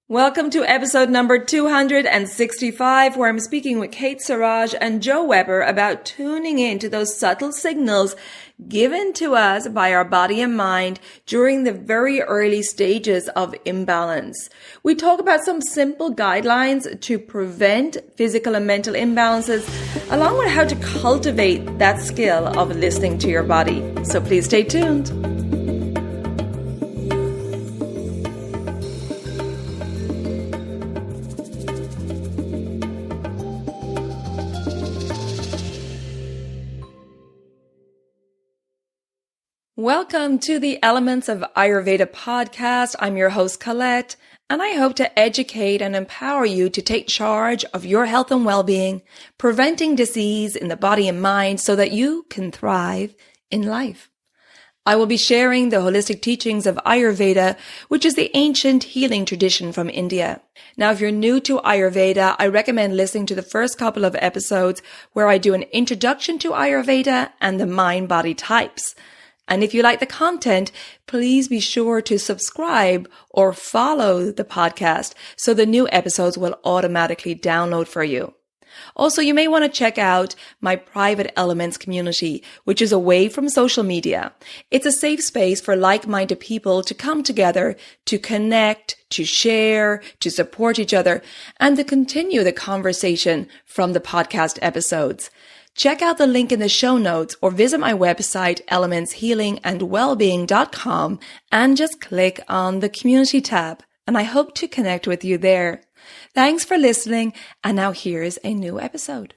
Welcome to episode number 265, where I'm speaking with Kate, Siraj and Jo Webber about tuning into those subtle signals given to us by our body and mind during the very early stages of imbalance. We talk about some simple guidelines to prevent physical and mental imbalances, along with how to cultivate that skill of listening to your body. So please stay tuned. Welcome to the Elements of Ayurveda podcast. I'm your host, Colette, and I hope to educate and empower you to take charge of your health and well-being, preventing disease in the body and mind so that you can thrive in life. I will be sharing the holistic teachings of Ayurveda, which is the ancient healing tradition from India. Now, if you're new to Ayurveda, I recommend listening to the first couple of episodes where I do an introduction to Ayurveda and the mind-body types. And if you like the content, please be sure to subscribe or follow the podcast so the new episodes will automatically download for you. Also, you may want to check out my private Elements community, which is away from social media. It's a safe space for like-minded people to come together, to connect, to share, to support each other, and to continue the conversation from the podcast episodes. Check out the link in the show notes or visit my website, elementshealingandwellbeing.com, and just click on the community tab. And I hope to connect with you there. Thanks for listening. And now here's a new episode.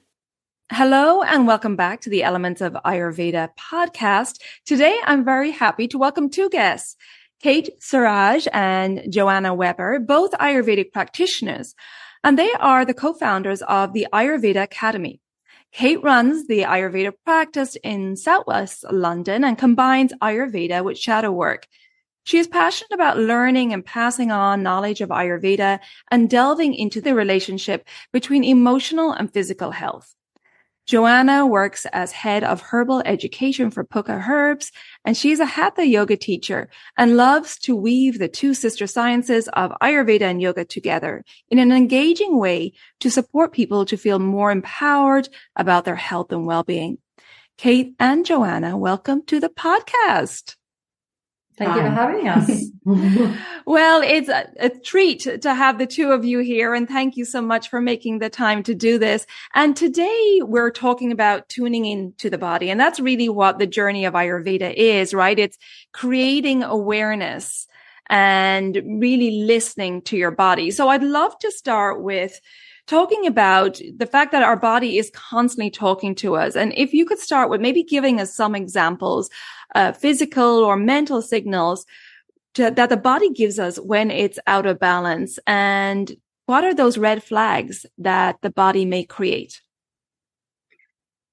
Hello and welcome back to the Elements of Ayurveda podcast. Today, I'm very happy to welcome two guests, Kate, Siraj and Joanna Webber, both Ayurvedic practitioners, and they are the co-founders of the Ayurveda Academy. Kate runs the Ayurveda practice in Southwest London and combines Ayurveda with shadow work. She is passionate about learning and passing on knowledge of Ayurveda and delving into the relationship between emotional and physical health. Joanna works as head of herbal education for Pukka Herbs, and she's a Hatha yoga teacher and loves to weave the two sister sciences of Ayurveda and yoga together in an engaging way to support people to feel more empowered about their health and well-being. Kate and Joanna, welcome to the podcast. Thank you for having us. Well, it's a treat to have the two of you here, and thank you so much for making the time to do this. And today we're talking about tuning into the body, and that's really what the journey of Ayurveda is, right? It's creating awareness and really listening to your body. So I'd love to start with talking about the fact that our body is constantly talking to us. And if you could start with maybe giving us some examples, physical or mental signals that the body gives us when it's out of balance. And what are those red flags that the body may create?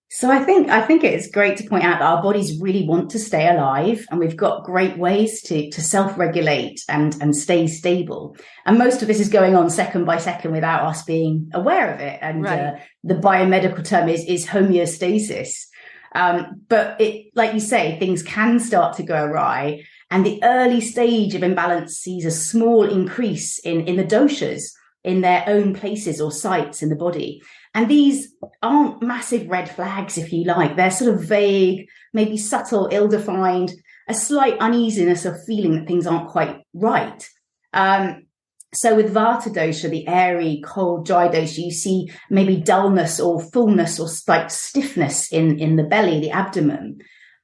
So I think it's great to point out that our bodies really want to stay alive, and we've got great ways to self-regulate and stay stable. And most of this is going on second by second without us being aware of it. And right. The biomedical term is homeostasis. But it, like you say, things can start to go awry. And the early stage of imbalance sees a small increase in the doshas in their own places or sites in the body. And these aren't massive red flags, if you like. They're sort of vague, maybe subtle, ill-defined, a slight uneasiness of feeling that things aren't quite right. So with Vata dosha, the airy, cold, dry dosha, you see maybe dullness or fullness or like stiffness in the belly, the abdomen.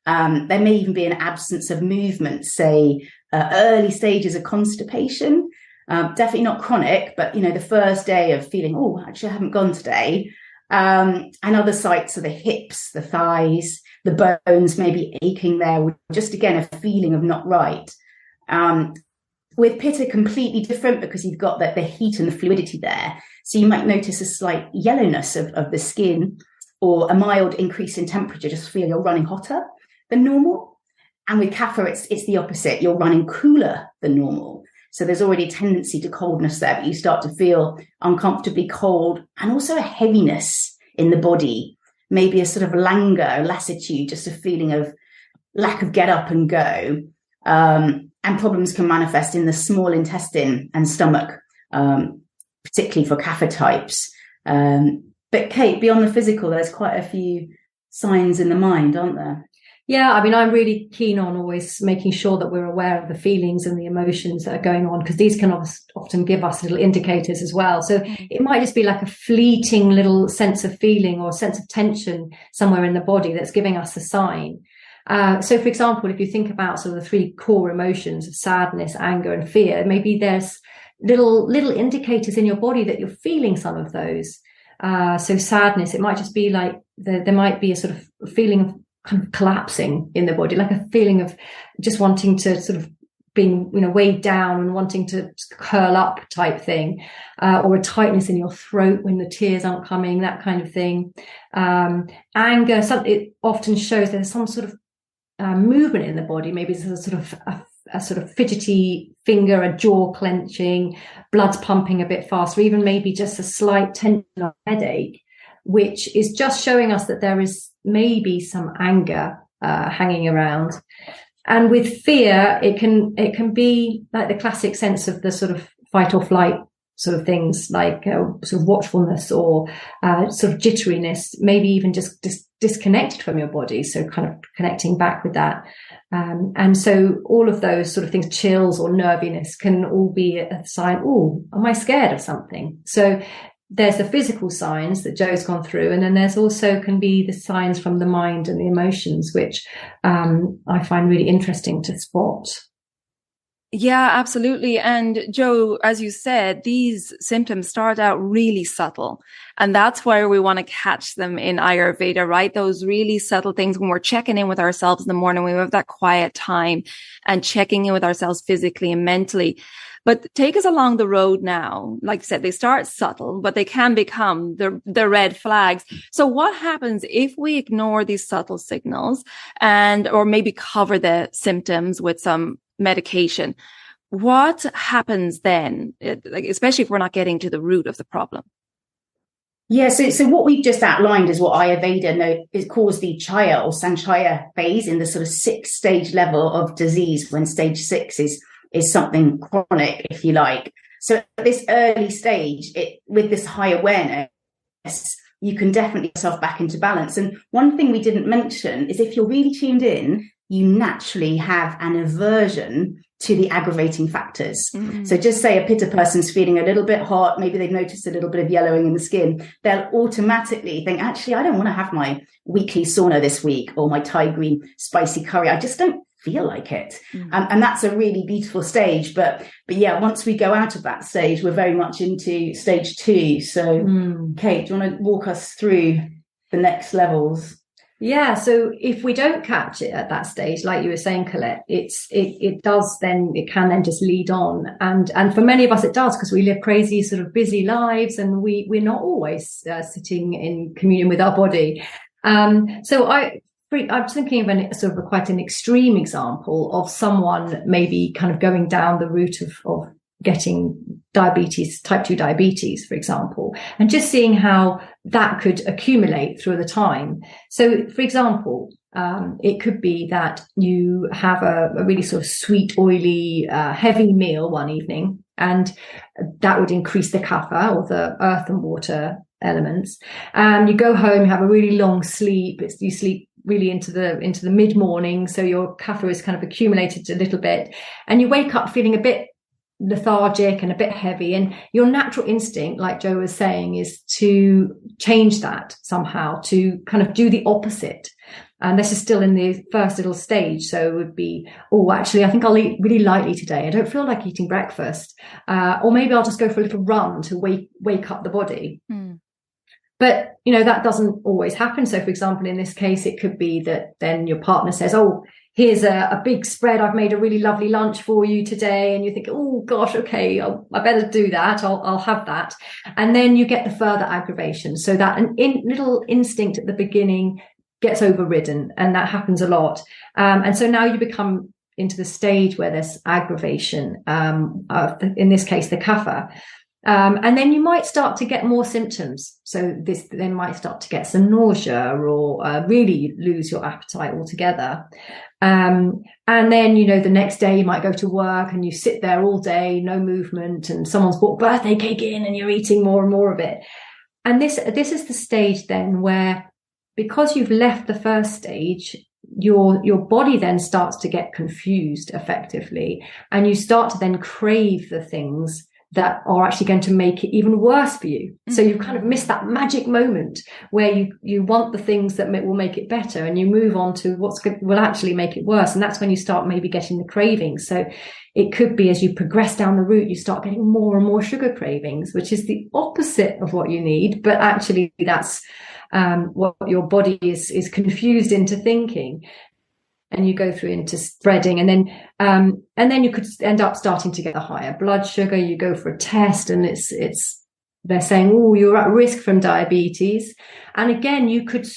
There may even be an absence of movement, say early stages of constipation. Definitely not chronic, but, the first day of feeling, oh, actually I haven't gone today. And other sites are the hips, the thighs, the bones maybe aching there, with just, again, a feeling of not right. With Pitta, completely different because you've got the heat and the fluidity there. So you might notice a slight yellowness of the skin or a mild increase in temperature, just feel you're running hotter than normal. And with Kapha, it's the opposite. You're running cooler than normal. So there's already a tendency to coldness there, but you start to feel uncomfortably cold and also a heaviness in the body, maybe a sort of languor, lassitude, just a feeling of lack of get up and go. And problems can manifest in the small intestine and stomach particularly for kapha types. But Kate, beyond the physical, there's quite a few signs in the mind, aren't there? Yeah, I mean, I'm really keen on always making sure that we're aware of the feelings and the emotions that are going on, because these can often give us little indicators as well. So it might just be like a fleeting little sense of feeling or sense of tension somewhere in the body that's giving us a sign. So, for example, if you think about sort of the three core emotions of sadness, anger, and fear, maybe there's little indicators in your body that you're feeling some of those. So sadness, it might just be like there might be a sort of feeling of kind of collapsing in the body, like a feeling of just wanting to sort of being, weighed down and wanting to curl up type thing, or a tightness in your throat when the tears aren't coming, that kind of thing. Anger, it often shows there's some sort of movement in the body. Maybe it's a sort of fidgety finger, a jaw clenching, blood's pumping a bit faster, even maybe just a slight tension or headache, which is just showing us that there is maybe some anger hanging around. And with fear, it can be like the classic sense of the sort of fight or flight sort of things, like sort of watchfulness or sort of jitteriness, maybe even just disconnected from your body. So kind of connecting back with that. And so all of those sort of things, chills or nerviness, can all be a sign, oh, am I scared of something? So there's the physical signs that Joe's gone through, and then there's also can be the signs from the mind and the emotions, which I find really interesting to spot. Yeah, absolutely. And Joe, as you said, these symptoms start out really subtle. And that's where we want to catch them in Ayurveda, right? Those really subtle things when we're checking in with ourselves in the morning, we have that quiet time and checking in with ourselves physically and mentally. But take us along the road now. Like I said, they start subtle, but they can become the red flags. So what happens if we ignore these subtle signals or maybe cover the symptoms with some medication? What happens then, especially if we're not getting to the root of the problem? Yeah, so what we've just outlined is what Ayurveda calls the Chaya or Sanchaya phase, in the sort of 6-stage level of disease, when stage 6 is something chronic, if you like. So at this early stage, with this high awareness, you can definitely get yourself back into balance. And one thing we didn't mention is if you're really tuned in, you naturally have an aversion to the aggravating factors. Mm-hmm. So just say a pitta person's feeling a little bit hot, maybe they've noticed a little bit of yellowing in the skin, they'll automatically think, actually, I don't want to have my weekly sauna this week or my Thai green spicy curry. I just don't feel like it. Mm-hmm. And that's a really beautiful stage. But yeah, once we go out of that stage, we're very much into stage 2. So Kate, do you want to walk us through the next levels? Yeah, so if we don't catch it at that stage, like you were saying, Colette, it can then just lead on, and for many of us it does, because we live crazy, sort of busy lives, and we're not always sitting in communion with our body. So I'm thinking of quite an extreme example of someone maybe kind of going down the route of getting diabetes, type 2 diabetes, for example, and just seeing how that could accumulate through the time. So, for example, it could be that you have a really sort of sweet, oily, heavy meal one evening, and that would increase the kapha, or the earth and water elements. You go home, you have a really long sleep. You sleep really into the mid morning, so your kapha is kind of accumulated a little bit, and you wake up feeling a bit lethargic and a bit heavy, and your natural instinct, like Joe was saying, is to change that somehow, to kind of do the opposite. And this is still in the first little stage, so it would be, oh, actually, I think I'll eat really lightly today. I don't feel like eating breakfast, or maybe I'll just go for a little run to wake up the body. But that doesn't always happen. So, for example, in this case, it could be that then your partner says, oh, here's a big spread. I've made a really lovely lunch for you today. And you think, oh, gosh, okay, I better do that. I'll have that. And then you get the further aggravation. So that little instinct at the beginning gets overridden. And that happens a lot. And so now you become into the stage where there's aggravation, in this case, the kapha. And then you might start to get more symptoms. So then might start to get some nausea, or really lose your appetite altogether. And then, the next day you might go to work and you sit there all day, no movement, and someone's brought birthday cake in and you're eating more and more of it. And this is the stage then where, because you've left the first stage, your body then starts to get confused effectively, and you start to then crave the things that are actually going to make it even worse for you. Mm-hmm. So you kind of miss that magic moment where you want the things that will make it better, and you move on to will actually make it worse. And that's when you start maybe getting the cravings. So it could be, as you progress down the route, you start getting more and more sugar cravings, which is the opposite of what you need. But actually that's what your body is confused into thinking. And you go through into spreading, and then you could end up starting to get a higher blood sugar. You go for a test, and they're saying, oh, you're at risk from diabetes. And again, you could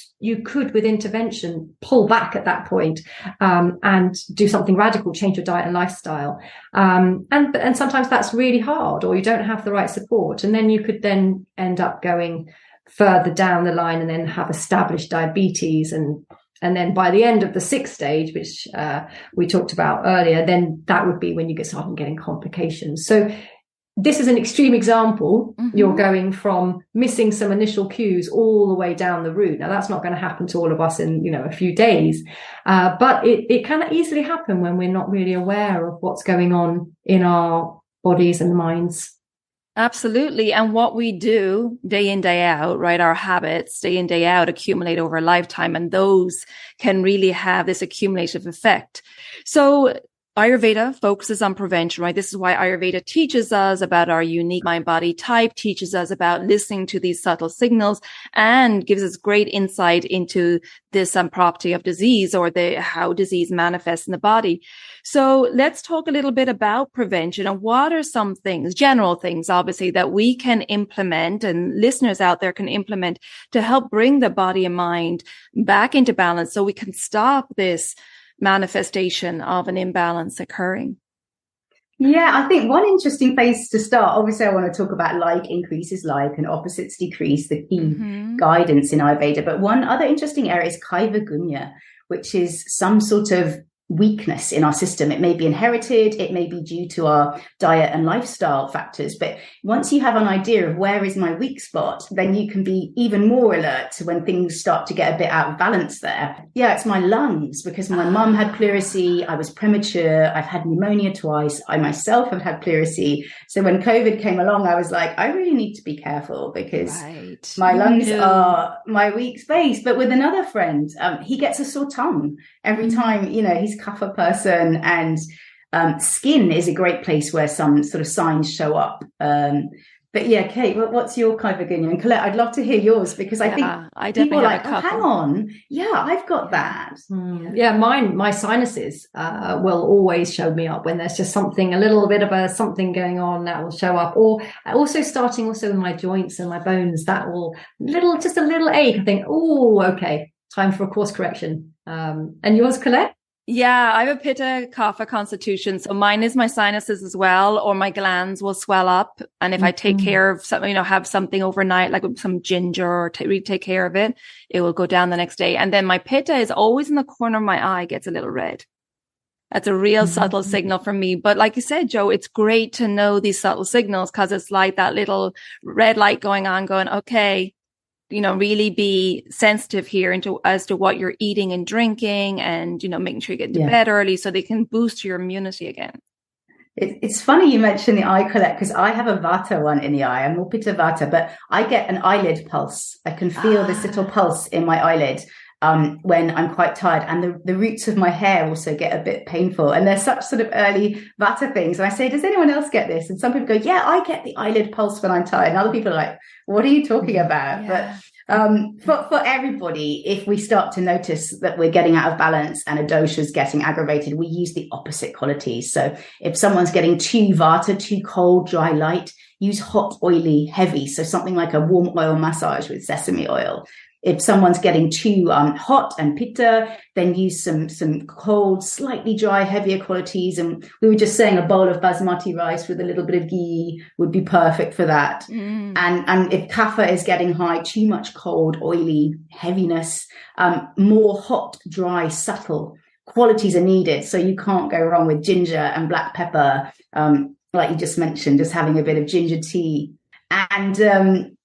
with intervention pull back at that point, and do something radical, change your diet and lifestyle. And sometimes that's really hard, or you don't have the right support. And then you could then end up going further down the line and then have established diabetes, and then by the end of the 6th stage, which we talked about earlier, then that would be when you start getting complications. So this is an extreme example. Mm-hmm. You're going from missing some initial cues all the way down the route. Now, that's not going to happen to all of us in, a few days. But it can easily happen when we're not really aware of what's going on in our bodies and minds. Absolutely. And what we do day in, day out, right? Our habits day in, day out accumulate over a lifetime, and those can really have this accumulative effect. So Ayurveda focuses on prevention, right? This is why Ayurveda teaches us about our unique mind-body type, teaches us about listening to these subtle signals, and gives us great insight into this property of disease, or how disease manifests in the body. So let's talk a little bit about prevention, and what are some things, general things, obviously, that we can implement and listeners out there can implement to help bring the body and mind back into balance, so we can stop this manifestation of an imbalance occurring. Yeah, I think one interesting place to start, obviously I want to talk about like increases like and opposites decrease, the key guidance in Ayurveda. But one other interesting area is kaiva gunya, which is some sort of weakness in our system. It may be inherited, it may be due to our diet and lifestyle factors. But once you have an idea of where is my weak spot, then you can be even more alert to when things start to get a bit out of balance there. Yeah, it's my lungs, because my mum had pleurisy, I was premature, I've had pneumonia twice, I myself have had pleurisy. So when COVID came along, I was like, I really need to be careful, because my lungs are my weak space. But with another friend, he gets a sore tongue every time, he's a kapha person, and skin is a great place where some sort of signs show up. But yeah, Kate, what's your kaiva gunya? And Colette, I'd love to hear yours, because I think people are like, oh, hang on. Yeah, I've got that. Yeah, my sinuses will always show me up when there's just something, a little bit of something going on, that will show up. Or starting with my joints and my bones, that will just a little ache. I think, oh, okay, time for a course correction. And yours, Colette? Yeah, I have a Pitta Kapha constitution. So mine is my sinuses as well, or my glands will swell up. And if I take care of something, have something overnight, like with some ginger, or really take care of it, it will go down the next day. And then my Pitta is always in the corner of my eye, gets a little red. That's a real subtle signal for me. But like you said, Joe, it's great to know these subtle signals, because it's like that little red light going on, going, okay, really be sensitive here as to what you're eating and drinking, and, making sure you get to bed early so they can boost your immunity again. It's funny you mentioned the eye, Colette, because I have a vata one in the eye. I'm more pitta vata, but I get an eyelid pulse. I can feel this little pulse in my eyelid when I'm quite tired, and the roots of my hair also get a bit painful. And there's such sort of early vata things. And I say, does anyone else get this? And some people go, yeah, I get the eyelid pulse when I'm tired. And other people are like, what are you talking about? Yeah. But for everybody, if we start to notice that we're getting out of balance and a dosha is getting aggravated, we use the opposite qualities. So if someone's getting too vata, too cold, dry, light, use hot, oily, heavy. So something like a warm oil massage with sesame oil. If someone's getting too hot and pitta, then use some cold, slightly dry, heavier qualities. And we were just saying a bowl of basmati rice with a little bit of ghee would be perfect for that. And if kapha is getting high, too much cold, oily, heaviness, more hot, dry, subtle qualities are needed. So you can't go wrong with ginger and black pepper, like you just mentioned, just having a bit of ginger tea. And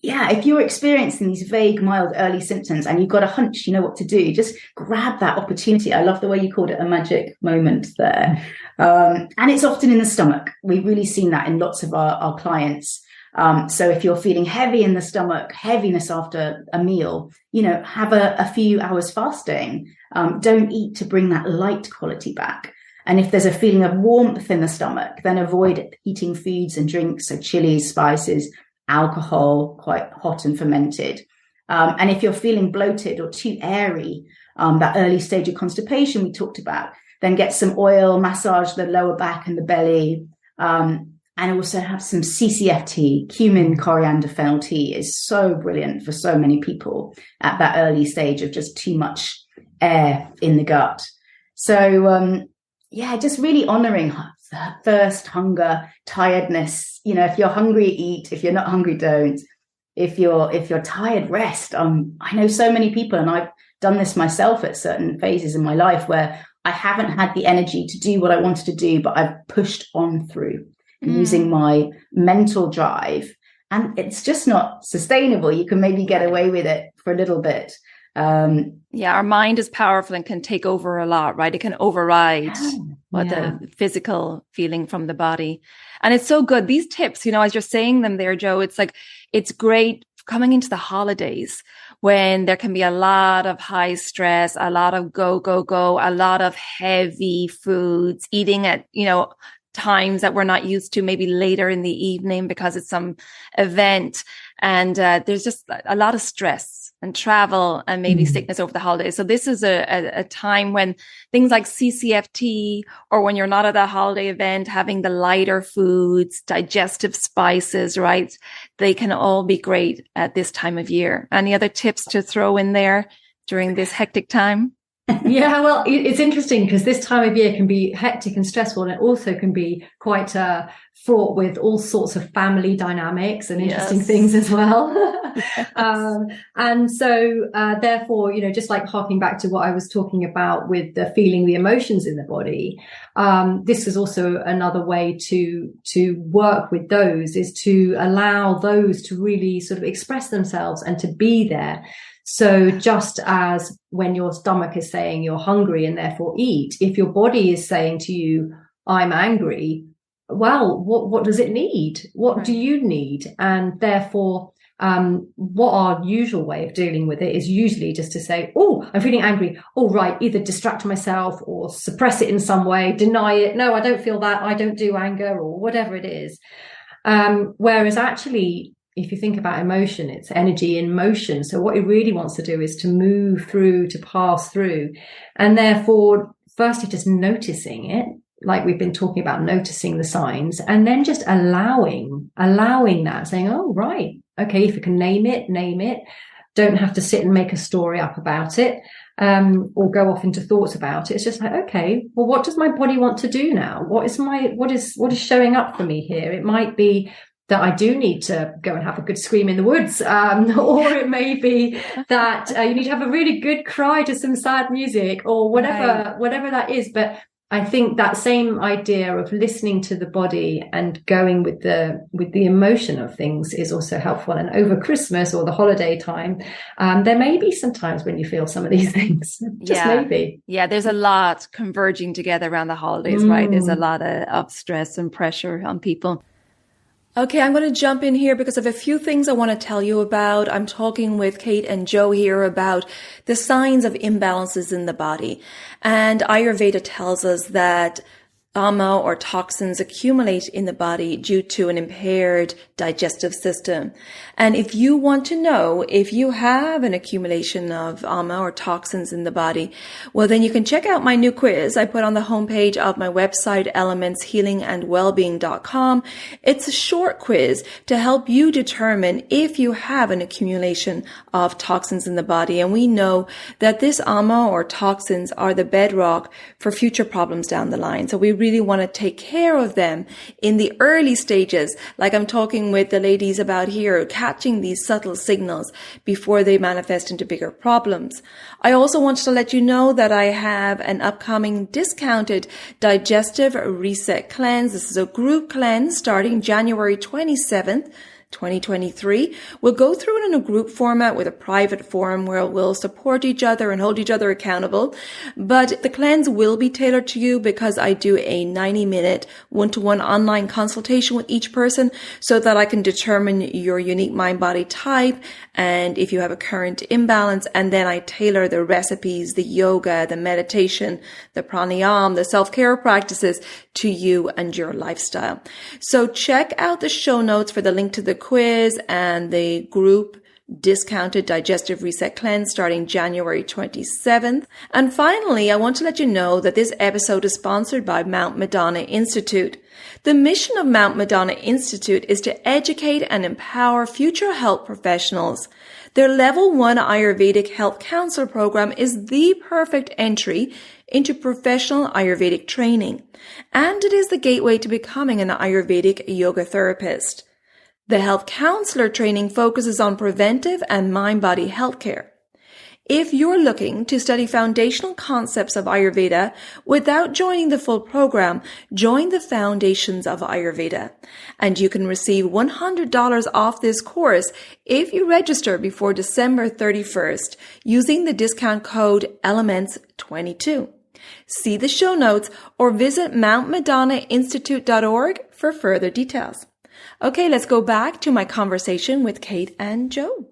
if you're experiencing these vague, mild early symptoms and you've got a hunch, you know what to do, just grab that opportunity. I love the way you called it a magic moment there. And it's often in the stomach. We've really seen that in lots of our clients. So if you're feeling heavy in the stomach, heaviness after a meal, have a few hours fasting. Don't eat to bring that light quality back. And if there's a feeling of warmth in the stomach, then avoid eating foods and drinks, so chilies, spices, alcohol, quite hot and fermented. And if you're feeling bloated or too airy, that early stage of constipation we talked about, then get some oil, massage the lower back and the belly, and also have some CCF tea. Cumin, coriander, fennel tea is so brilliant for so many people at that early stage of just too much air in the gut. So, just really honoring thirst, hunger, tiredness. If you're hungry, eat. If you're not hungry, don't. If you're tired, rest. I know so many people, and I've done this myself at certain phases in my life where I haven't had the energy to do what I wanted to do, but I've pushed on through using my mental drive, and it's just not sustainable. You can maybe get away with it for a little bit. Our mind is powerful and can take over a lot, right? It can override the physical feeling from the body. And it's so good. These tips, as you're saying them there, Joe, it's like, it's great coming into the holidays when there can be a lot of high stress, a lot of go, a lot of heavy foods, eating at, times that we're not used to, maybe later in the evening because it's some event. And there's just a lot of stress and travel and maybe sickness over the holidays. So this is a time when things like CCFT, or when you're not at a holiday event, having the lighter foods, digestive spices, right? They can all be great at this time of year. Any other tips to throw in there during this hectic time? Yeah, well, it's interesting because this time of year can be hectic and stressful, and it also can be quite fraught with all sorts of family dynamics and interesting things as well. And so therefore, just like harking back to what I was talking about with the feeling the emotions in the body, this is also another way to work with those, is to allow those to really sort of express themselves and to be there. So just as when your stomach is saying you're hungry and therefore eat, if your body is saying to you, I'm angry, well, what does it need? What do you need? And therefore, what our usual way of dealing with it is usually just to say, oh, I'm feeling angry. Oh, right. Either distract myself or suppress it in some way, deny it. No, I don't feel that. I don't do anger, or whatever it is. Whereas actually, if you think about emotion, it's energy in motion. So what it really wants to do is to move through, to pass through. And therefore, firstly, just noticing it, like we've been talking about, noticing the signs, and then just allowing that, saying, oh, right. Okay, if you can name it. Don't have to sit and make a story up about it, or go off into thoughts about it. It's just like, okay, well, what does my body want to do now? What is showing up for me here? It might be that I do need to go and have a good scream in the woods, or it may be that you need to have a really good cry to some sad music, or whatever that is. But I think that same idea of listening to the body and going with the emotion of things is also helpful. And over Christmas or the holiday time, there may be some times when you feel some of these things. Maybe. Yeah, there's a lot converging together around the holidays, right? There's a lot of stress and pressure on people. Okay, I'm going to jump in here because I have a few things I want to tell you about. I'm talking with Kate and Joe here about the signs of imbalances in the body. And Ayurveda tells us that ama, or toxins, accumulate in the body due to an impaired digestive system. And if you want to know if you have an accumulation of ama or toxins in the body, well, then you can check out my new quiz I put on the homepage of my website, elementshealingandwellbeing.com. It's a short quiz to help you determine if you have an accumulation of toxins in the body. And we know that this ama or toxins are the bedrock for future problems down the line. So we really want to take care of them in the early stages, like I'm talking with the ladies about here, catching these subtle signals before they manifest into bigger problems. I also wanted to let you know that I have an upcoming discounted digestive reset cleanse. This is a group cleanse starting January 27th. 2023. We'll go through it in a group format with a private forum where we'll support each other and hold each other accountable. But the cleanse will be tailored to you because I do a 90-minute one-to-one online consultation with each person so that I can determine your unique mind-body type and if you have a current imbalance. And then I tailor the recipes, the yoga, the meditation, the pranayama, the self-care practices to you and your lifestyle. So check out the show notes for the link to the quiz and the group discounted digestive reset cleanse starting January 27th. And finally, I want to let you know that this episode is sponsored by Mount Madonna Institute. The mission of Mount Madonna Institute is to educate and empower future health professionals. Their Level 1 Ayurvedic Health Counselor program is the perfect entry into professional Ayurvedic training, and it is the gateway to becoming an Ayurvedic yoga therapist. The health counselor training focuses on preventive and mind-body health care. If you're looking to study foundational concepts of Ayurveda without joining the full program, join the Foundations of Ayurveda, and you can receive $100 off this course if you register before December 31st using the discount code ELEMENTS22. See the show notes or visit mountmadonnainstitute.org for further details. Okay, let's go back to my conversation with Kate and Joe.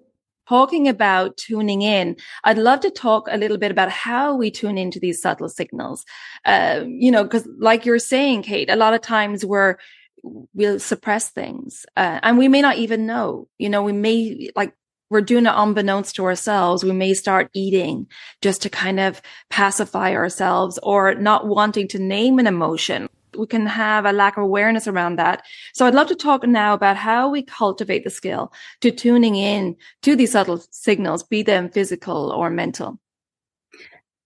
Talking about tuning in, I'd love to talk a little bit about how we tune into these subtle signals. Because like you're saying, Kate, a lot of times we'll suppress things, and we may not even know. We may, like, we're doing it unbeknownst to ourselves. We may start eating just to kind of pacify ourselves or not wanting to name an emotion. We can have a lack of awareness around that. So I'd love to talk now about how we cultivate the skill to tuning in to these subtle signals, be them physical or mental.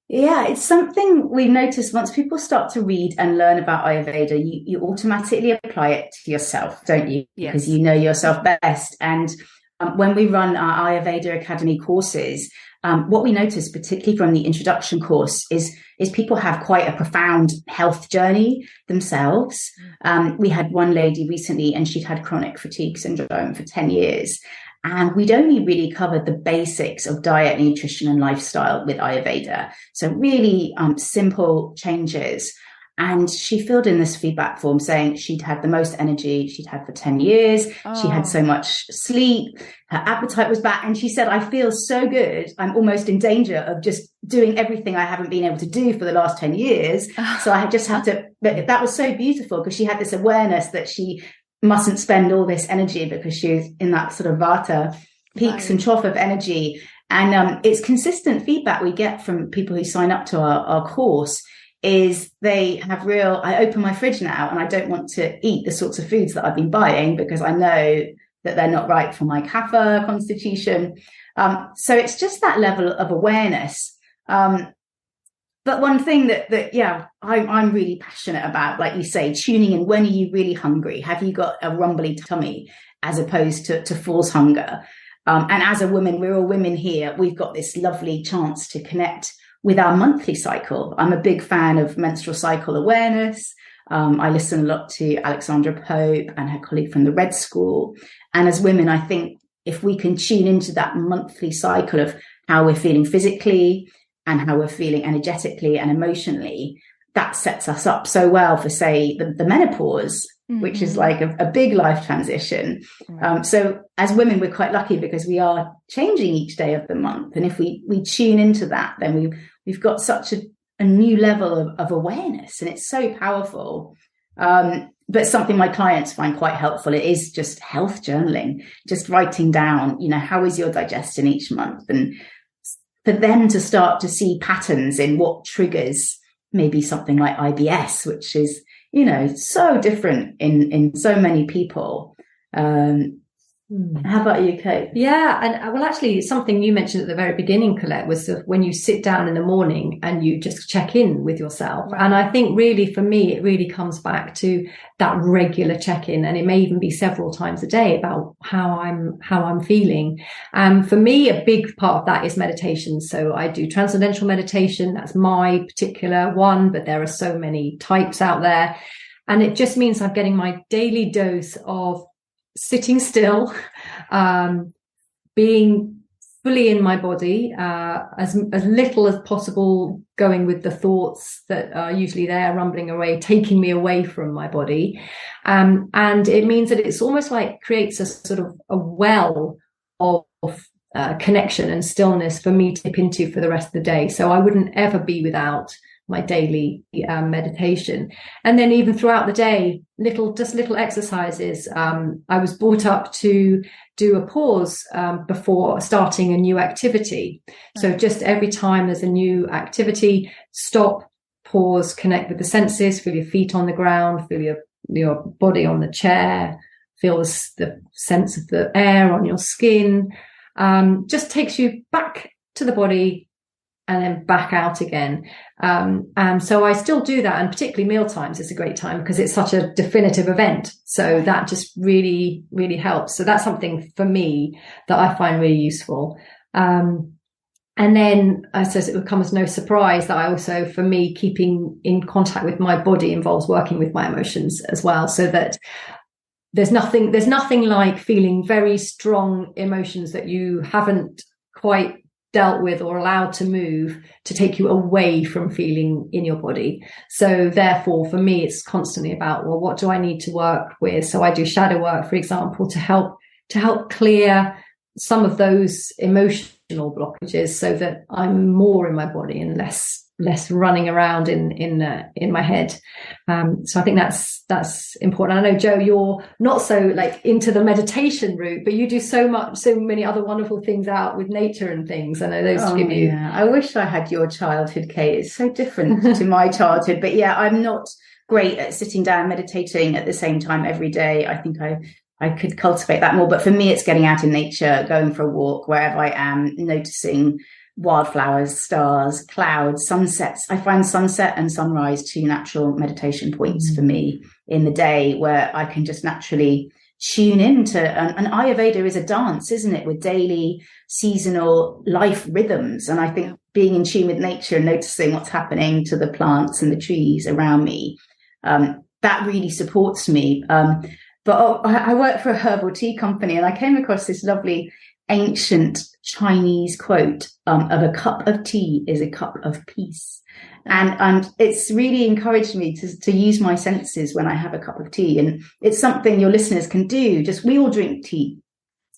Yeah, it's something we notice once people start to read and learn about Ayurveda, you automatically apply it to yourself, don't you? Yes. Because you know yourself best. And when we run our Ayurveda Academy courses, what we notice, particularly from the introduction course, is people have quite a profound health journey themselves. We had one lady recently, and she'd had chronic fatigue syndrome for 10 years. And we'd only really covered the basics of diet, nutrition, and lifestyle with Ayurveda. So really simple changes. And she filled in this feedback form saying she'd had the most energy she'd had for 10 years. Oh. She had so much sleep. Her appetite was back. And she said, I feel so good. I'm almost in danger of just doing everything I haven't been able to do for the last 10 years. So I just have to, but that was so beautiful because she had this awareness that she mustn't spend all this energy because she was in that sort of vata peaks and trough of energy. And it's consistent feedback we get from people who sign up to our course is they have I open my fridge now and I don't want to eat the sorts of foods that I've been buying because I know that they're not right for my kapha constitution. So it's just that level of awareness. But one thing that I'm really passionate about, like you say, tuning in. When are you really hungry? Have you got a rumbly tummy as opposed to false hunger? And as a woman, we're all women here. We've got this lovely chance to connect with our monthly cycle. I'm a big fan of menstrual cycle awareness. I listen a lot to Alexandra Pope and her colleague from the Red School. And as women, I think if we can tune into that monthly cycle of how we're feeling physically and how we're feeling energetically and emotionally, that sets us up so well for, say, the menopause, which is like a big life transition. So as women, we're quite lucky because we are changing each day of the month. And if we tune into that, then we've got such a new level of awareness, and it's so powerful. But something my clients find quite helpful, it is just health journaling, just writing down, how is your digestion each month? And for them to start to see patterns in what triggers maybe something like IBS, which is, so different in so many people. How about you, Kate? Yeah, and well, actually, something you mentioned at the very beginning, Colette, was when you sit down in the morning and you just check in with yourself. Right. And I think really, for me, it really comes back to that regular check-in, and it may even be several times a day about how I'm feeling. For me, a big part of that is meditation. So I do transcendental meditation. That's my particular one, but there are so many types out there, and it just means I'm getting my daily dose of sitting still, being fully in my body, as little as possible going with the thoughts that are usually there rumbling away, taking me away from my body. And it means that it's almost like creates a sort of a well of connection and stillness for me to dip into for the rest of the day. So I wouldn't ever be without my daily meditation. And then even throughout the day, little exercises. I was brought up to do a pause before starting a new activity. So just every time there's a new activity, stop, pause, connect with the senses, feel your feet on the ground, feel your body on the chair, feel the sense of the air on your skin. Just takes you back to the body and then back out again. And so I still do that. And particularly meal times is a great time because it's such a definitive event. So that just really, really helps. So that's something for me that I find really useful. And then I suppose it will come as no surprise that I also, for me, keeping in contact with my body involves working with my emotions as well. So that there's nothing like feeling very strong emotions that you haven't quite dealt with or allowed to move to take you away from feeling in your body. So therefore, for me, it's constantly about, well, what do I need to work with? So I do shadow work, for example, to help clear some of those emotional blockages so that I'm more in my body and less running around in my head. So I think that's important. I know, Jo, you're not so like into the meditation route, but you do so many other wonderful things out with nature and things. I know those give you. Yeah, I wish I had your childhood, Kate. It's so different to my childhood. But yeah, I'm not great at sitting down and meditating at the same time every day. I think I could cultivate that more. But for me, it's getting out in nature, going for a walk wherever I am, noticing wildflowers, stars, clouds, sunsets. I find sunset and sunrise two natural meditation points for me in the day where I can just naturally tune into, and Ayurveda is a dance, isn't it, with daily seasonal life rhythms. And I think being in tune with nature and noticing what's happening to the plants and the trees around me, that really supports me. But I work for a herbal tea company, and I came across this lovely ancient Chinese quote of a cup of tea is a cup of peace. And it's really encouraged me to use my senses when I have a cup of tea. And it's something your listeners can do. We all drink tea.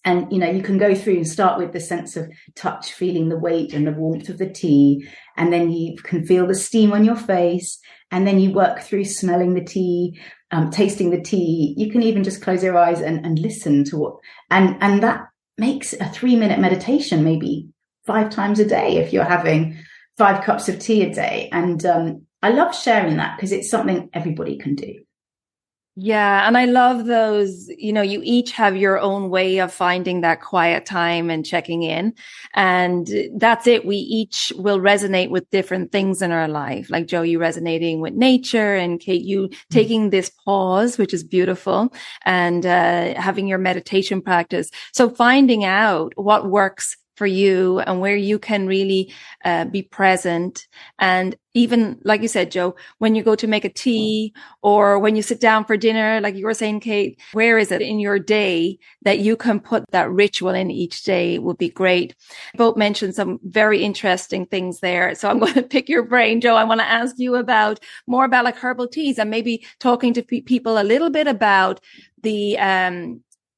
And, you can go through and start with the sense of touch, feeling the weight and the warmth of the tea. And then you can feel the steam on your face. And then you work through smelling the tea, tasting the tea. You can even just close your eyes and listen to what, and that makes a 3-minute meditation, maybe 5 times a day if you're having 5 cups of tea a day. And I love sharing that because it's something everybody can do. Yeah. And I love those, you each have your own way of finding that quiet time and checking in. And that's it. We each will resonate with different things in our life. Like Jo, you resonating with nature, and Kate, you taking this pause, which is beautiful, and having your meditation practice. So finding out what works for you and where you can really be present. And even, like you said, Jo, when you go to make a tea or when you sit down for dinner, like you were saying, Kate, where is it in your day that you can put that ritual in each day would be great. Both mentioned some very interesting things there. So I'm going to pick your brain, Jo. I want to ask you more about like herbal teas and maybe talking to people a little bit about the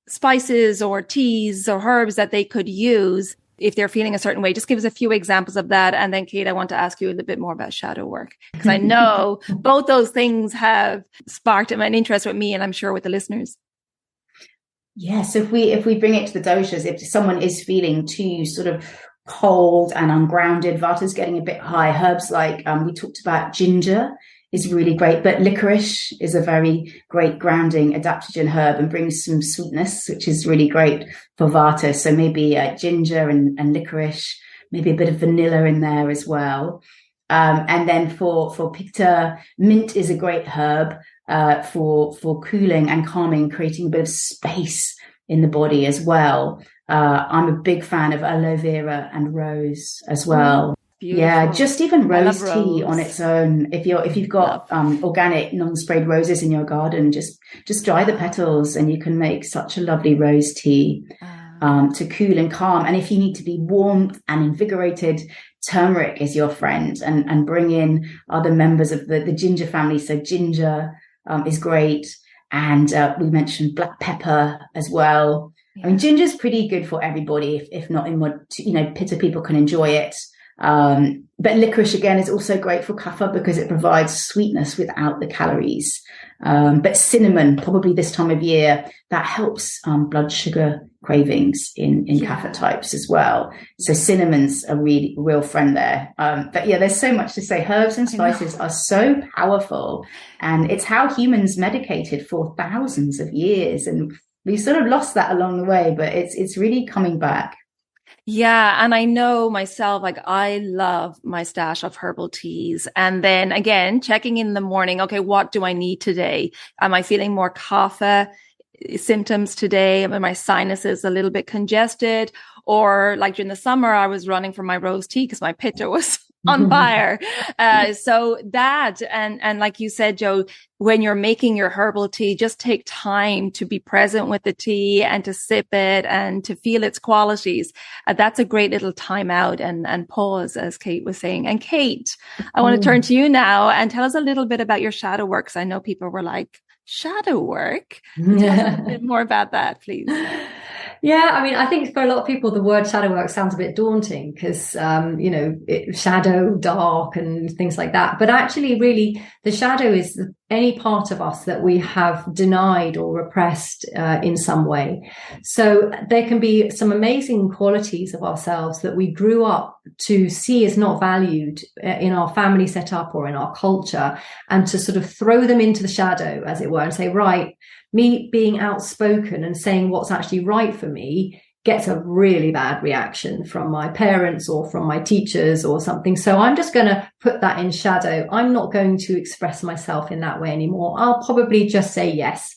spices or teas or herbs that they could use if they're feeling a certain way. Just give us a few examples of that. And then, Kate, I want to ask you a little bit more about shadow work, because I know both those things have sparked an interest with me, and I'm sure with the listeners. Yes, if we bring it to the doshas, if someone is feeling too sort of cold and ungrounded, Vata's getting a bit high, herbs like we talked about ginger is really great. But licorice is a very great grounding adaptogen herb and brings some sweetness, which is really great for Vata. So maybe ginger and licorice, maybe a bit of vanilla in there as well. And then for Pitta, mint is a great herb for cooling and calming, creating a bit of space in the body as well. I'm a big fan of aloe vera and rose as well. Beautiful. Yeah, just even rose tea rose. on its own. If you've got organic non-sprayed roses in your garden, just dry the petals and you can make such a lovely rose tea to cool and calm. And if you need to be warm and invigorated, turmeric is your friend, and bring in other members of the ginger family. So ginger is great. And we mentioned black pepper as well. Yeah. I mean, ginger's pretty good for everybody, if not in what, Pitta people can enjoy it. But licorice again is also great for kapha because it provides sweetness without the calories. But cinnamon, probably this time of year, that helps blood sugar cravings in kapha types as well. So cinnamon's a real friend there. But yeah, there's so much to say. Herbs and spices are so powerful, and it's how humans medicated for thousands of years. And we sort of lost that along the way, but it's really coming back. Yeah. And I know myself, like I love my stash of herbal teas. And then again, checking in the morning. Okay, what do I need today? Am I feeling more kapha symptoms today? Are my sinuses a little bit congested? Or like during the summer, I was running for my rose tea because my pitta was on fire. So that, and like you said, Joe, when you're making your herbal tea, just take time to be present with the tea and to sip it and to feel its qualities. That's a great little time out and pause, as Kate was saying. And Kate, I want to turn to you now and tell us a little bit about your shadow work. 'Cause I know people were like, shadow work? Tell us a bit more about that, please. Yeah, I mean, I think for a lot of people, the word shadow work sounds a bit daunting because, shadow, dark and things like that. But actually, really, the shadow is any part of us that we have denied or repressed in some way. So there can be some amazing qualities of ourselves that we grew up to see as not valued in our family setup or in our culture, and to sort of throw them into the shadow, as it were, and say, right, me being outspoken and saying what's actually right for me gets a really bad reaction from my parents or from my teachers or something. So I'm just going to put that in shadow. I'm not going to express myself in that way anymore. I'll probably just say yes,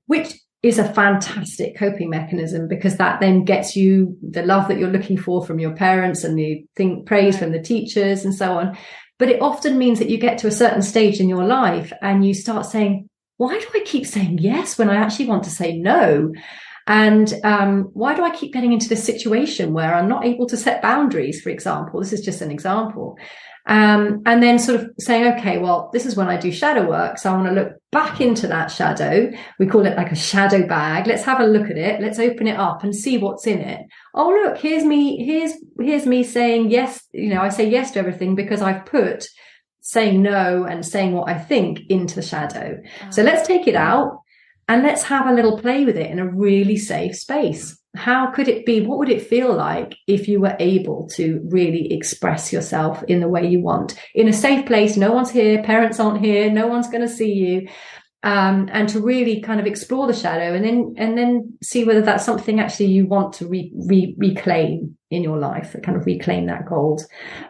which is a fantastic coping mechanism, because that then gets you the love that you're looking for from your parents and the praise from the teachers and so on. But it often means that you get to a certain stage in your life and you start saying, why do I keep saying yes when I actually want to say no? And why do I keep getting into this situation where I'm not able to set boundaries, for example? This is just an example. And then sort of saying, okay, well, this is when I do shadow work. So I want to look back into that shadow. We call it like a shadow bag. Let's have a look at it. Let's open it up and see what's in it. Oh, look, here's me saying yes. I say yes to everything because I've put saying no and saying what I think into the shadow. So let's take it out and let's have a little play with it in a really safe space. How could it be? What would it feel like if you were able to really express yourself in the way you want, in a safe place? No one's here, parents aren't here, no one's going to see you. And to really kind of explore the shadow and then see whether that's something actually you want to reclaim in your life, kind of reclaim that gold.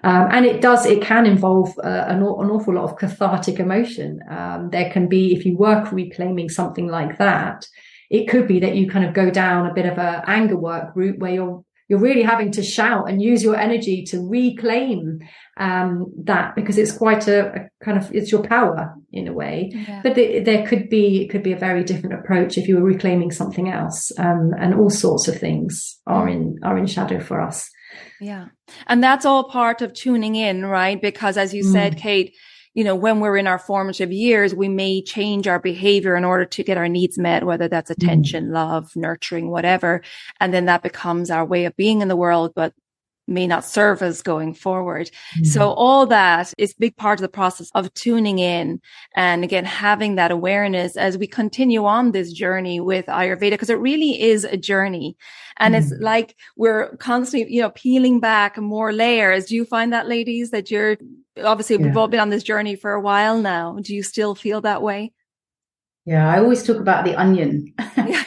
And it can involve an awful lot of cathartic emotion. There can be, if you work reclaiming something like that, it could be that you kind of go down a bit of a anger work route where you're really having to shout and use your energy to reclaim that, because it's quite a kind of, it's your power in a way. Yeah. But it could be a very different approach if you were reclaiming something else. And all sorts of things are in shadow for us. Yeah. And that's all part of tuning in, right? Because as you said, Kate, when we're in our formative years, we may change our behavior in order to get our needs met, whether that's attention, love, nurturing, whatever. And then that becomes our way of being in the world, but may not serve us going forward. So all that is a big part of the process of tuning in. And again, having that awareness as we continue on this journey with Ayurveda, because it really is a journey. And it's like we're constantly, peeling back more layers. Do you find that, ladies, that you're obviously we've all been on this journey for a while now. Do you still feel that way? Yeah, I always talk about the onion. Yeah.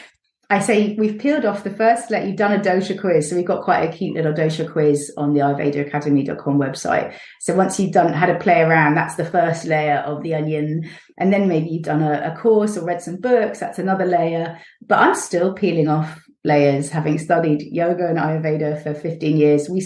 I say we've peeled off the first layer. You've done a dosha quiz. So we've got quite a cute little dosha quiz on the AyurvedaAcademy.com website. So once you've had a play around, that's the first layer of the onion. And then maybe you've done a course or read some books. That's another layer. But I'm still peeling off layers, having studied yoga and Ayurveda for 15 years. We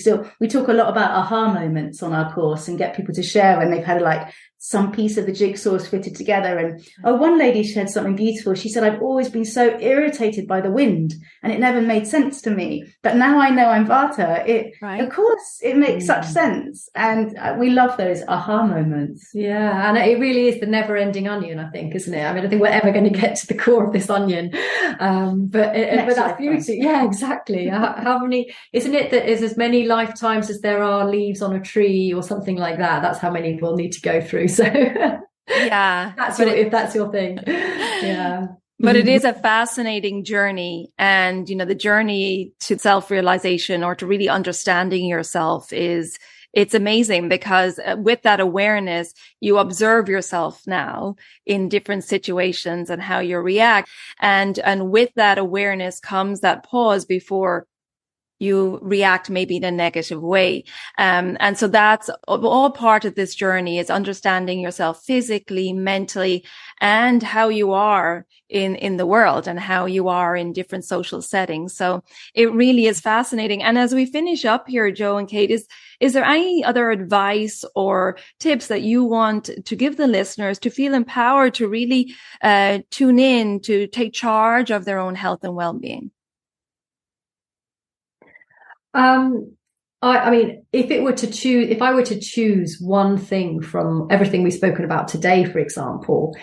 talk a lot about aha moments on our course and get people to share when they've had like some piece of the jigsaw is fitted together. And one lady shared something beautiful. She said, I've always been so irritated by the wind and it never made sense to me. But now I know I'm Vata. Of course, it makes such sense. And we love those aha moments. Yeah. And it really is the never ending onion, I think, isn't it? I mean, I think we're ever going to get to the core of this onion. But that's beauty. Yeah, exactly. How many, isn't it that is as many lifetimes as there are leaves on a tree or something like that? That's how many we'll need to go through. So yeah, if that's your thing. Yeah. But it is a fascinating journey. And, the journey to self-realization or to really understanding yourself it's amazing because with that awareness, you observe yourself now in different situations and how you react. And with that awareness comes that pause before you react maybe in a negative way. And so that's all part of this journey, is understanding yourself physically, mentally, and how you are in the world and how you are in different social settings. So it really is fascinating. And as we finish up here, Joe and Kate, is there any other advice or tips that you want to give the listeners to feel empowered to really tune in, to take charge of their own health and well-being? I mean, if I were to choose one thing from everything we've spoken about today, for example,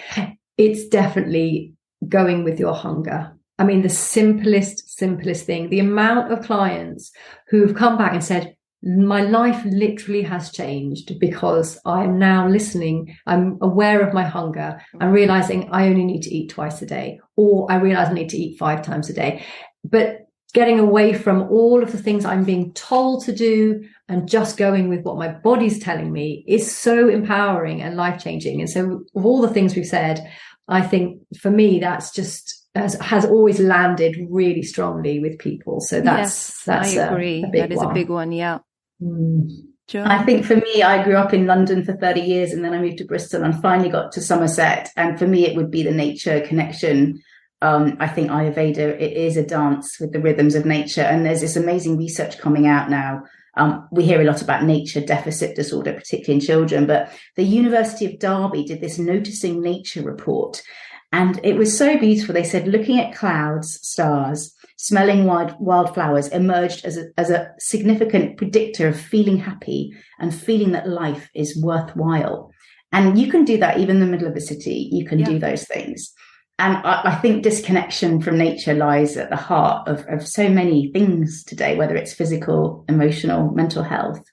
it's definitely going with your hunger. I mean, the simplest thing, the amount of clients who've come back and said, my life literally has changed because I'm now listening. I'm aware of my hunger. I'm realizing I only need to eat twice a day, or I realize I need to eat 5 times a day. But getting away from all of the things I'm being told to do and just going with what my body's telling me is so empowering and life-changing. And so of all the things we've said, I think for me, that's just has always landed really strongly with people. So that's I agree. That is a big one. Yeah. Joe? I think for me, I grew up in London for 30 years and then I moved to Bristol and finally got to Somerset. And for me, it would be the nature connection. I think Ayurveda, it is a dance with the rhythms of nature. And there's this amazing research coming out now. We hear a lot about nature deficit disorder, particularly in children, but the University of Derby did this Noticing Nature report. And it was so beautiful. They said, looking at clouds, stars, smelling wildflowers emerged as a significant predictor of feeling happy and feeling that life is worthwhile. And you can do that even in the middle of a city. You can do those things. And I think disconnection from nature lies at the heart of so many things today, whether it's physical, emotional, mental health.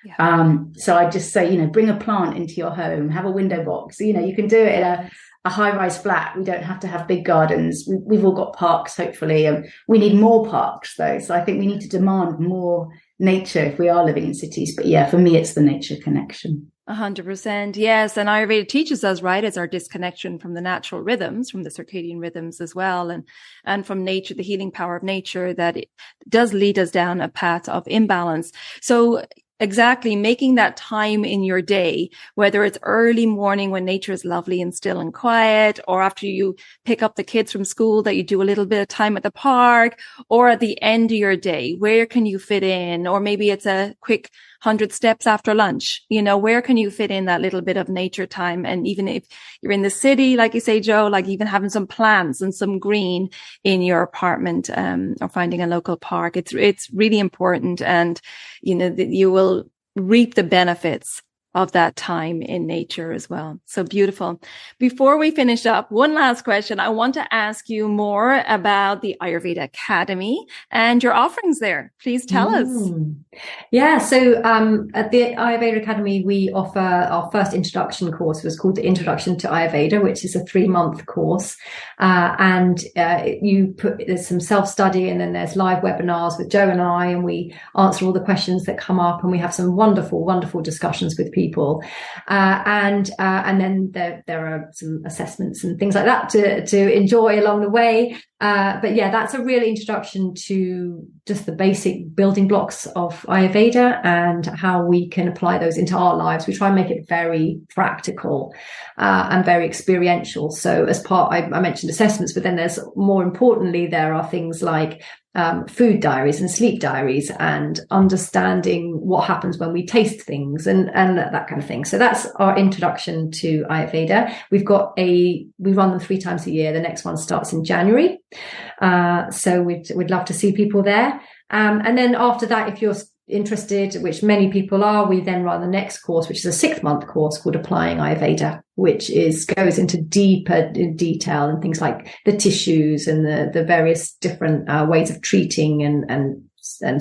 Yeah. So I just say, bring a plant into your home, have a window box. You can do it in a high-rise flat. We don't have to have big gardens. We've all got parks, hopefully. We need more parks, though. So I think we need to demand more nature if we are living in cities. But yeah, for me, it's the nature connection. 100%. Yes. And Ayurveda teaches us, right, it's our disconnection from the natural rhythms, from the circadian rhythms as well. And from nature, the healing power of nature, that it does lead us down a path of imbalance. So exactly, making that time in your day, whether it's early morning when nature is lovely and still and quiet, or after you pick up the kids from school, that you do a little bit of time at the park, or at the end of your day, where can you fit in? Or maybe it's a quick 100 steps after lunch, where can you fit in that little bit of nature time? And even if you're in the city, like you say, Joe, like even having some plants and some green in your apartment, or finding a local park, it's really important. And, that you will reap the benefits of that time in nature as well. So beautiful. Before we finish up, one last question. I want to ask you more about the Ayurveda Academy and your offerings there. Please tell us. Yeah. So, at the Ayurveda Academy, we offer our first introduction course was called the Introduction to Ayurveda, which is a 3-month course. There's some self-study and then there's live webinars with Joe and I, and we answer all the questions that come up and we have some wonderful, wonderful discussions with people people. And then there are some assessments and things like that to enjoy along the way. But yeah, that's a real introduction to just the basic building blocks of Ayurveda and how we can apply those into our lives. We try and make it very practical and very experiential. So as part, I mentioned assessments, but then there's more importantly, there are things like food diaries and sleep diaries and understanding what happens when we taste things and that kind of thing. So that's our introduction to Ayurveda. We run them 3 times a year. The next one starts in January. So we'd love to see people there. And then after that, if you're interested, which many people are, we then run the next course, which is a 6-month course called Applying Ayurveda, which goes into deeper detail and things like the tissues and the various different ways of treating and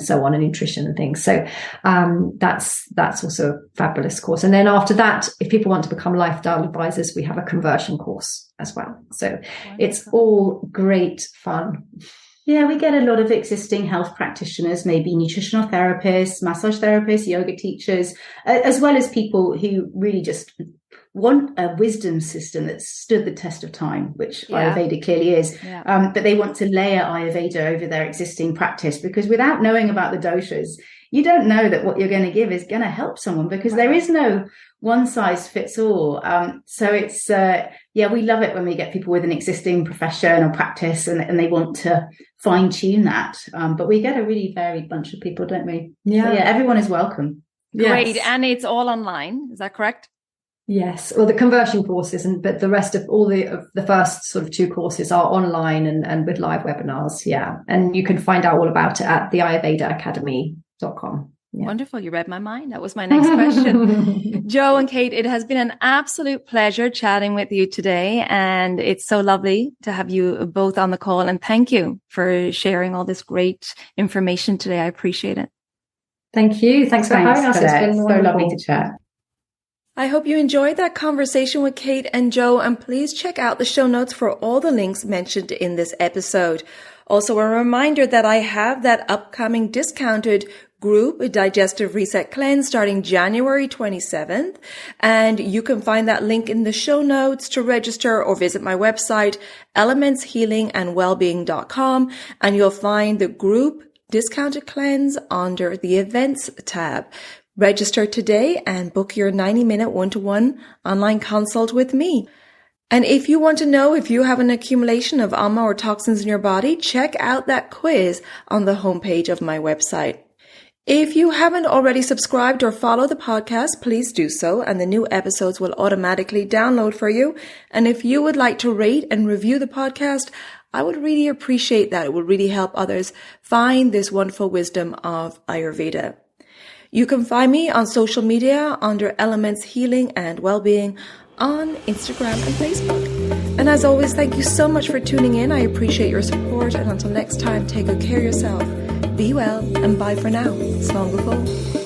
so on, and nutrition and things. So that's also a fabulous course. And then after that, if people want to become lifestyle advisors, we have a conversion course as well. So wonderful. It's all great fun. Yeah, we get a lot of existing health practitioners, maybe nutritional therapists, massage therapists, yoga teachers, as well as people who really just want a wisdom system that stood the test of time, which Ayurveda clearly is. Yeah. But they want to layer Ayurveda over their existing practice, because without knowing about the doshas, you don't know that what you're going to give is going to help someone, because there is no one size fits all. So it's, we love it when we get people with an existing profession or practice and they want to fine tune that. But we get a really varied bunch of people, don't we? Yeah. So everyone is welcome. Great. Yes. And it's all online. Is that correct? Yes. Well, the conversion course isn't, but the rest of all the first sort of 2 courses are online and with live webinars. Yeah. And you can find out all about it at the AyurvedaAcademy.com. Yeah. Wonderful. You read my mind. That was my next question. Jo and Kate, it has been an absolute pleasure chatting with you today. And it's so lovely to have you both on the call. And thank you for sharing all this great information today. I appreciate it. Thanks you. Thanks for having us. It's been so lovely to chat. I hope you enjoyed that conversation with Kate and Jo, and please check out the show notes for all the links mentioned in this episode. Also, a reminder that I have that upcoming discounted group Digestive Reset Cleanse starting January 27th. And you can find that link in the show notes to register, or visit my website, elementshealingandwellbeing.com, and you'll find the group discounted cleanse under the events tab. Register today and book your 90-minute one-to-one online consult with me. And if you want to know if you have an accumulation of ama or toxins in your body, check out that quiz on the homepage of my website. If you haven't already subscribed or followed the podcast, please do so, and the new episodes will automatically download for you. And if you would like to rate and review the podcast, I would really appreciate that. It would really help others find this wonderful wisdom of Ayurveda. You can find me on social media under Elements Healing and Wellbeing on Instagram and Facebook. And as always, thank you so much for tuning in. I appreciate your support. And until next time, take good care of yourself. Be well and bye for now. Slán go fóill.